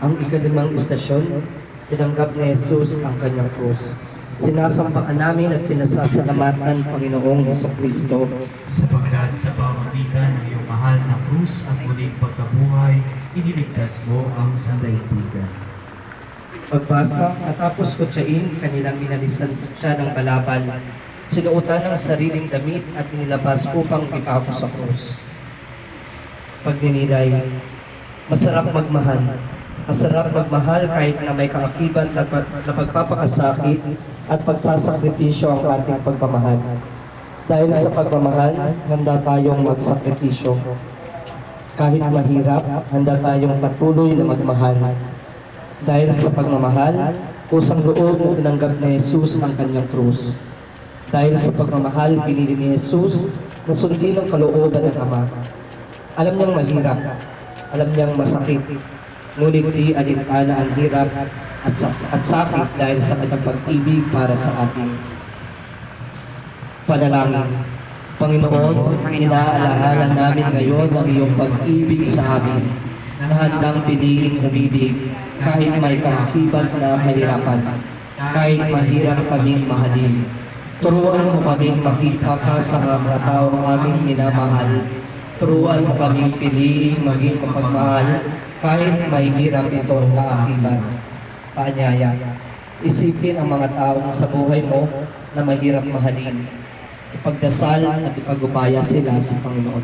Ang ikalimang istasyon, tinanggap ni Jesus ang kanyang krus. Sinasambahan namin at pinasasalamatan Panginoong Hesukristo Sapagkat sa pamamagitan ng iyong mahal na krus at muling pagkabuhay, iniligtas mo ang sandaigdigan. Pagbasa, matapos kutsain, kanilang inalisan siya ng balaban. Sinuotan ng sariling damit at inilabas upang ipako sa krus. Pagdinilay, masarap magmahal. Masarap magmahal kahit na may kaakibat na pagpapakasakit at pagsasakripisyo ang ating pagmamahal. Dahil sa pagmamahal, handa tayong magsakripisyo. Kahit mahirap, handa tayong patuloy na magmahal. Dahil sa pagmamahal, kusang loob na tinanggap ni Jesus ang kanyang krus. Dahil sa pagmamahal, pinili ni Jesus na sundin ang kalooban ng Ama. Alam niyang mahirap, alam niyang masakit, ngunit di alintana ang hirap at sakit dahil sa kanyang pag-ibig para sa atin. Panalangin. Panginoon, inaalaala namin ngayon ang iyong pag-ibig sa amin na handang piliing umibig kahit may kaakibat na kahirapan, kahit mahirap kaming mahalin. Turuan mo kaming makita ka sa mga taong aming minamahal. Turuan mo kaming piliing maging mapagmahal kahit may hirap itong kaakibat. Paanyaya, isipin ang mga taong sa buhay mo na mahirap mahalin. Ipagdasal at ipagubaya sila sa Panginoon.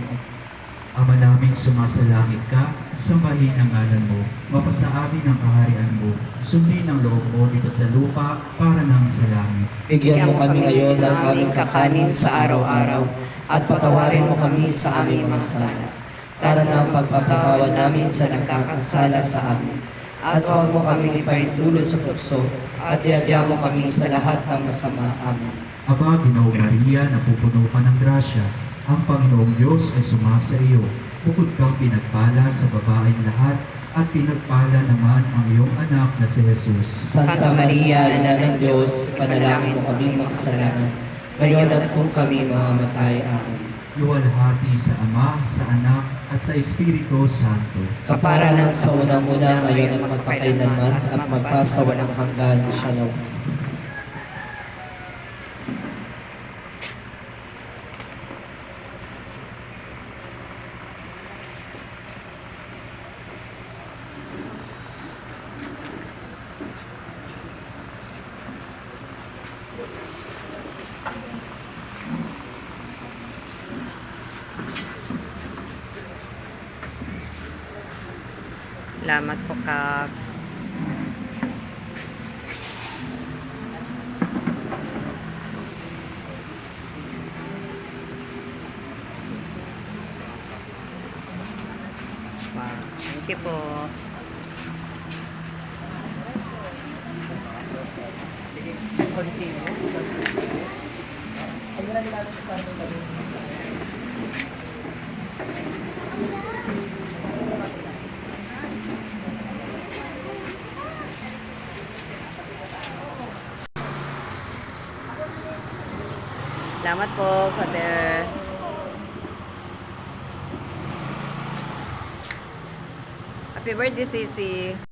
Ama naming sumasalangit ka, sambahin ang ngalan mo, mapasa amin ang kaharian mo, sundin ang loob mo dito sa lupa para nang sa langit. Bigyan mo kami ngayon ng aming kakanin sa araw-araw at patawarin mo kami sa aming mga sala para na ang pagpapatawa namin sa nagkakasala sa amin. At huwag mo kami ipaintulot sa tukso at iadya mo kami sa lahat ng masama. Amen. Aba, Ginoong Maria, napupuno ka ng grasya, ang Panginoong Diyos ay sumasa iyo. Bukod kang pinagpala sa babaeng lahat, at pinagpala naman ang iyong anak na si Jesus. Santa Maria, Ina ng Diyos, panalangin mo kami makasalanan, ngayon at kung kami mamamatay. Amen. Luwalhati sa Ama, sa Anak, at sa Espiritu Santo. Kapara ng sa unang-una, ngayon at magpakailanman, at magpasawalang hanggan. Shalom. Salamat po, Kap. Wow. Thank you po. Salamat po, Father. Happy birthday, Sisi.